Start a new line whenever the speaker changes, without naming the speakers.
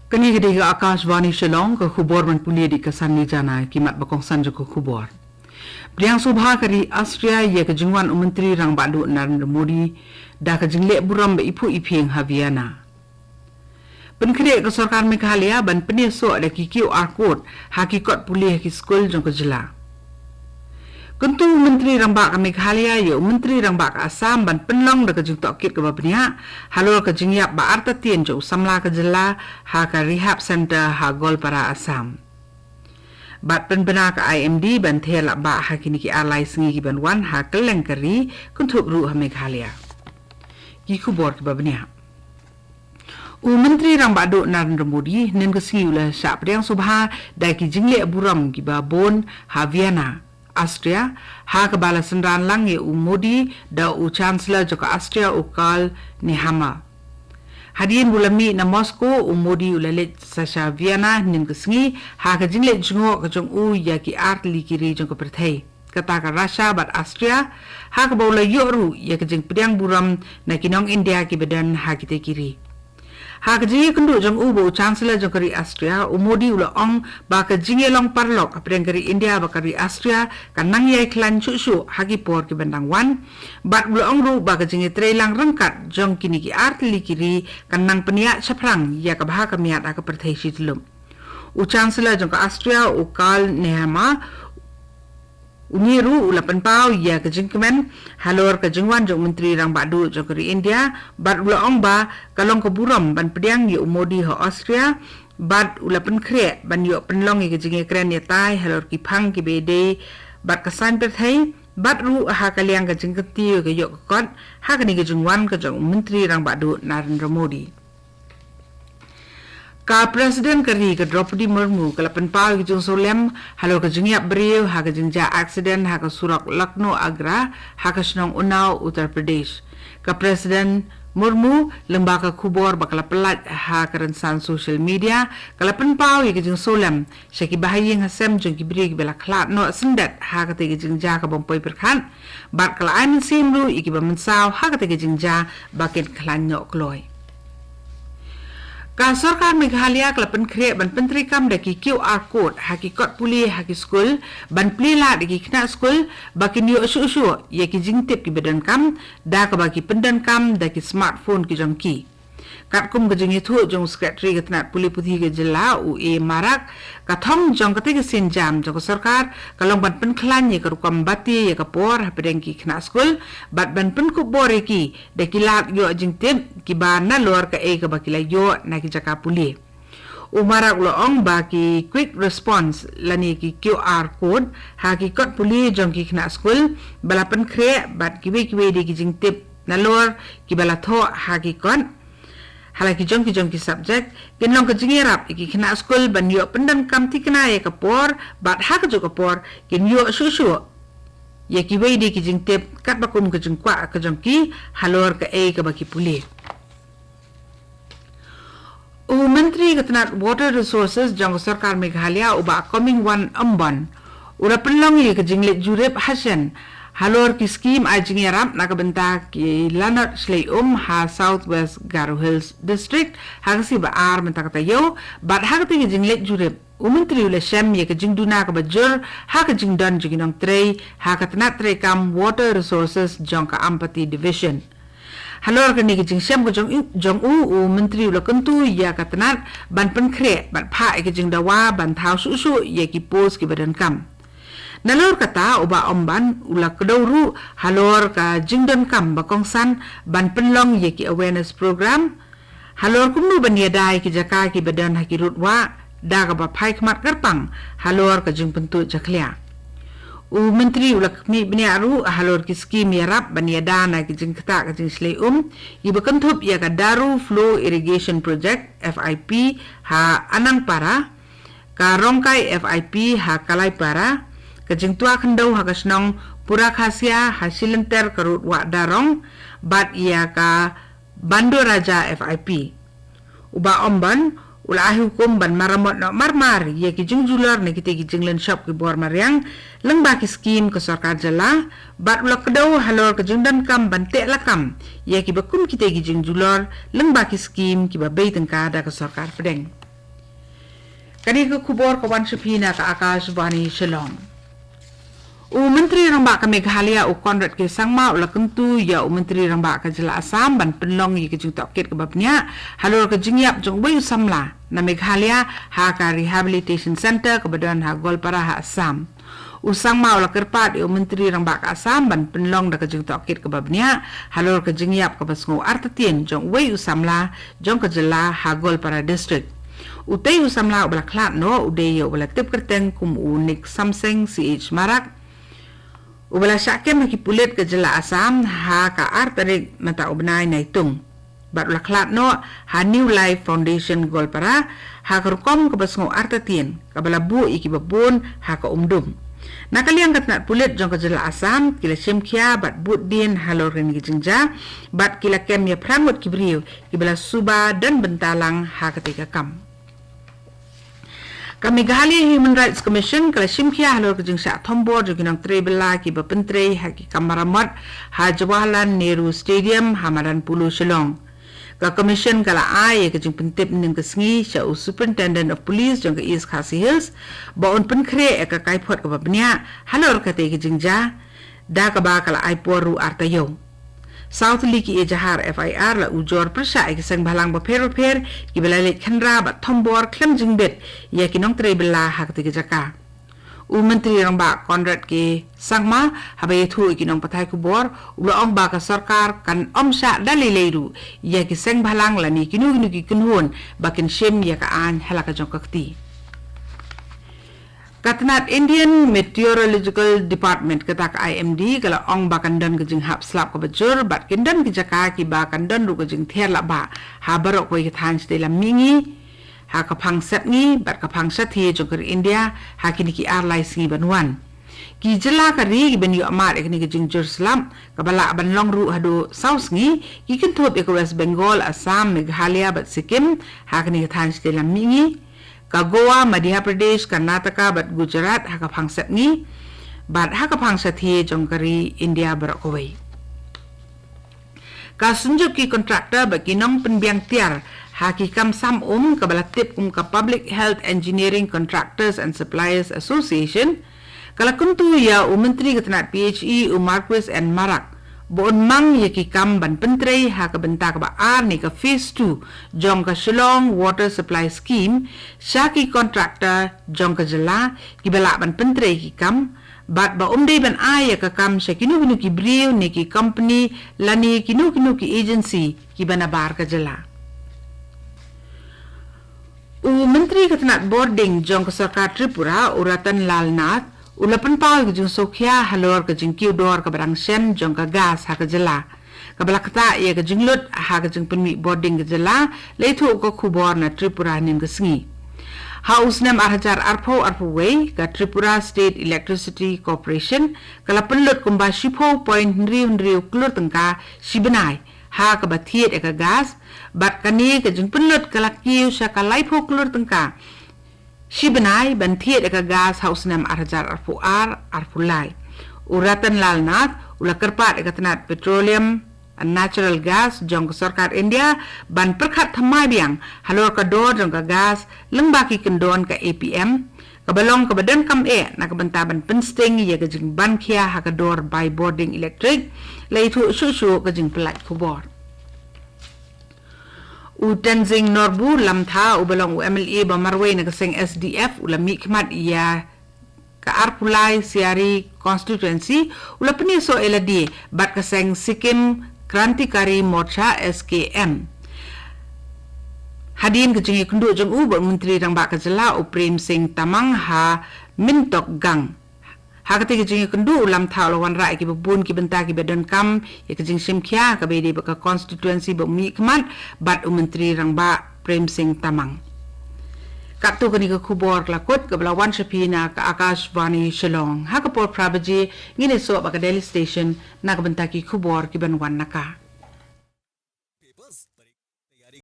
Kini ketiga AKAKSHVANI SHILLONG ke khubor menpuli di kesan jana kimat bakongsan joko khubor. Priang subha kari Austria ye kejengwan Menteri Rang Badu Narendra Modi dah kejenglet buram be ipu iping Haviana. Penkerek ke Sarkar Meghalaya ban penisok ada QR code hakikat pulih ki skul jong kejela. Kentu Menteri Rambak ke Meghalaya ye Menteri Rambak ke Assam ban penlong da kejeng tokit ke babnia halol kejeng yap ba arta tien jo samla kejela ha ka rehab center ha Golpara Assam. Bat penbena ke IMD ban thela ba ha kini ki alai sengi ki ban wan ha keleng keri kentuk ru ha Meghalaya. Ki kubor ke babnia. Menteri Rang Badu Narendra Modi nen ke sengi ula syak priang subha dai ki jingle buram ki ba bon ha Vienna Austria ha ke bala sendan lang ye Modi da Chancellor joka Austria ukal Nehama. Hadirin bulami na Moscow Modi ulalet sasha Vienna nin ke sengi ha ke jingle jungok ke jong ya ki art li kiri jong ke perthai. Kata ka Russia bat Austria ha ke baula yoru ya ke jing priang buram na kinong India ki badan ha kita kiri. Ha kejingi kendu jong ubo Chancellor jong kari Austria Modi ula ong ba kejingi long parlok apreng kari India ba kari Austria kanang yai klan cucu hagi por ki bendang wan bat ula ong ru ba kejingi treilang rengkat jong kini ki artli kiri kanang peniak caprang ya ka bah kamiat ka perthai sitlum Chancellor jong ka Austria ukal Nehama Uniru ula penpau ya kejengkemen halor kejengwan jong Menteri Rang Badu jong kari India bat ula ong ba kalong keburam ban pediang yu Modi ho Austria bat ula penkrek ban yu penlong ye kejenge kren ye tai halor ki phang ki bede bat kesan perthai bat ru ha kaliang kejeng keti ke yu kot ha kani kejengwan ke jong Menteri Rang Badu Narendra Modi. Ka Presiden kari ke Draupadi Murmu ke lapan pau ke jeng solem halo ke jengiap beriu ha ke jengja aksiden ha ke Surak Lucknow Agra ha ke Senong Unnao Uttar Pradesh. Ka Presiden Murmu lembaga kubor bakal pelat ha ke rensan social media ke lapan pau ke jeng solem syaki bahaying hasem jeng kibri ke bela klat no sendat ha ke te jengja ke bompoi perkan bat kala aimin simru iki ba mensau ha ke te jengja bakin klan nyok kloi. Ka Sarkar Meghalaya kelapan krek ban penteri kam daki QR code hakikat pulih haki skul ban pelila daki kena skul baki niyo usu-usu ya ki jingtip ki badan kam da ka baki pendan kam daki smartphone ki jong ki. Kat kum ke jeng itu jong sekretari ke tenat pulih putih ke jela UE marak ka thong jong ketiga sin jam jong sarkar kalong ban penklan ye ke rukam bati ye ke por pedeng ki kena skul bat ban pen ku bore ki daki lat yo jing tip ki ban na luar ke ke baki la yo na ki jaka pulih. Umarak lo ong baki quick response lani ki QR code ha ki kot pulih jong ki kena skul balapan kre bat kiwe di ki jing tip na luar ki bala tho ha ki kon halaki jong ki subjek kinong ke jingirap iki kena skul ban yo pendan kam ti kena ye kapor bat ha ke jo kapor kin yo susu ye ki wei di ki jing tip kat bakum ke jing kwa ke jong ki halor ke ke baki pulih. Menteri Ketenat Water Resources jong Sarkar Meghalaya uba coming one amban ura penlong ye ke jinglet jurep hasan halor ki skim ajingirap nak bentak ki lanot slay ha Southwest Garo Hills District hangsi ba ar bentak tayo bat ha ke jinglet jurep Menteri ula syam ye ke jingduna ke bajur ha ke jingdan jiginong trei ha ke tenat trei kam Water Resources jong ka Ampati Division. Halor ke ni ke jing syam ke jong Menteri ula kentu ya ke tenat ban penkrek bat pha ke jingdawa ban thau susu ye ki pos ki badan kam. Nalor kata uba omban ula kedauru halor ka jingdan kam bakongsan ban penlong ye ki awareness program halor kumnu ban yadai ki jaka ki badan haki rutwa da ka ba phai khmat karpang halor ka jing pentu jaklia Menteri ula kmi bniaru halor ki skim yarap ban yadana ki jing kata ka jing slay i bakentup ya ka Daru Flow Irrigation Project FIP ha Anang Para ka Rongkai FIP ha Kalai Para kejeng tua kendau ha Senong pura Khasi hasilin ter kerut wak darong bat ia ka Bando Raja FIP uba omban ula hukum ban maramot no marmar ye ki jeng jular ne kite ki jeng len shop ki bor mariang leng ba ki skim ke sarkar jala bat ula kedau halor ke jeng dan kam ban te lakam ye ki bakum kite ki jeng jular leng ba ki skim ki ba bei tengka da ke sarkar pedeng. Kani ke kubor kawan sepina ke AKAKSHVANI Shillong. Menteri Rambak ke Meghalaya Konrad ke Sangma ula kentu ya Menteri Rambak ke Jela Assam ban penlong ye ke jung tokit ke babnya halor ke jingyap jung bayu samla na Meghalaya ha ka Rehabilitation Center ke badan ha Golpara ha Assam. Usangma ula kerpat ya Menteri Rambak ke Assam ban penlong da ke jung tokit ke babnya halor ke jingyap ke basngo artatien jung bayu samla jung ke Jela ha Golpara District. Utai usamla ubala klat no udai ubala tip kerteng kum unik samseng CH marak ubala syakem haki pulit ke Jela Assam ha ka artarik mata ubnai naitung bat ula klat no ha New Life Foundation Golpara ha kerukom ke basngo artatien kabala bu iki babun ha ka umdum nakaliang katnat pulit jong ke Jela Assam kila shemkia bat but din halor ren gijingja bat kila kem ya prangut kibriu kibala suba dan bentalang ha ketika kam Kami Meghalaya Human Rights Commission kala shimkia halor ke jing syak thombor joginang trebela ki bapentre haki kamaramat ha Jawaharlal Nehru Stadium hamaran pulu Shillong. Ka commission kala ai ke jing pentip ning ke sngi sya Superintendent of Police jong ke East Khasi Hills ba on penkre ka kaipot ke babnya halor ka te ke jingja da ka ba kala ai poru artayo. South Liki Ejahar FIR la ujor persya ke sang balang ba per ki belalit khandra ba thombor klem jingbet ya kinong trebela hak te jaka Menteri Rambak Konrad ke Sangma habai thu kinong pathai kubor ulo ong ba ka sarkar kan omsha dalileiru ya ki sang balang la ni kinu ki kunhun bakin shem ya ka an halaka jong kakti Katnat Indian Meteorological Department katak IMD kala ong bakandan ke jing hap slap ke bajur bat kendan ke jaka ki bakandan ru ke jing ther la ba ha barok koi ke than ste la mingi ha ka phang sat ngi bat ka phang sat thi jong India ha kini ki ar lai singi banwan ki jela ka ri ki ben yu amar ek ni ke jing jur slam ka bala ban long ru hadu south ngi ki kin thop ek West Bengal Assam Meghalaya bat Sikkim ha kini ke than ste la mingi ka Goa, Madhya Pradesh, Karnataka, bat Gujarat, haka pangsat ni, bat haka pangsat hi jongkari India berakawai. Ka sunjuk ki kontraktor bagi nong penbiang tiar, haki kam sam ka balatip ka Public Health Engineering Contractors and Suppliers Association, kala kuntu ya Menteri Ketenat PHE Marquis and Marak, Bon mang yaki kam ban pentrei ha ka bentak ba ar ni ka phase 2 jong ka Shillong Water Supply Scheme syaki kontraktor jong ka Jela ki bala ban pentrei ki kam bat ba umdei ban ay ka kam syakinu ki briu ni ki company lani kinu ki agency ki banabar ka Jela Menteri Ketenat Boarding jong ka Sarkar Tripura Uratan Lalnath Ulapan pau ke jung sokya halor ke jung kiudor ke barang sen jong ke gas ha ke Jela. Ke balakta ia ke jung lut ha ke jung penmi boarding ke Jela leitu ke kubor na Tripura nin ke sengi. Ha usnam arhajar arpo wei ke Tripura State Electricity Corporation ke la penlut kumba shipo point nriu klur tengka shibenai ha ke bathiet ke gas bat kani ke jung penlut ke la kiu sya ke laipo klur tengka Shibenai bantiet eka gas haus nam arhajar arpulai. Uratan Lalnath ula kerpat eka tenat petroleum and natural gas jong ke Sarkar India ban perkat thamai biang halor ka dor jong ka gas lengbaki kendon ka APM ka balong ka badan kam na ka bantaban pensting ya ka jing ban kia ha ka dor by boarding electric laitu shushu ka jing pelat kubor. Tenzing Norbu lamtha ubalong MLA bamarway na kaseng SDF ula mikmat iya ka Arpulai Siari constituency ula peniso eladi bat kaseng Sikkim Krantikari Morcha SKM hadin kejingi kenduk jong Menteri Rambak ke Jela Prem Singh Tamang ha mintok gang ha kati kejingi kendu ulam tha lawan rai ki babun ki benta ki badan kam ya kejing simkhya ka bede baka constituency bumi kemat bat Menteri Rambak Prem Singh Tamang katu kani ke kubor lakot ke belawan shapina ka AKAKSHVANI Shillong ha ka por prabaji ngine so baka Daily Station na ka benta ki kubor ki banwan naka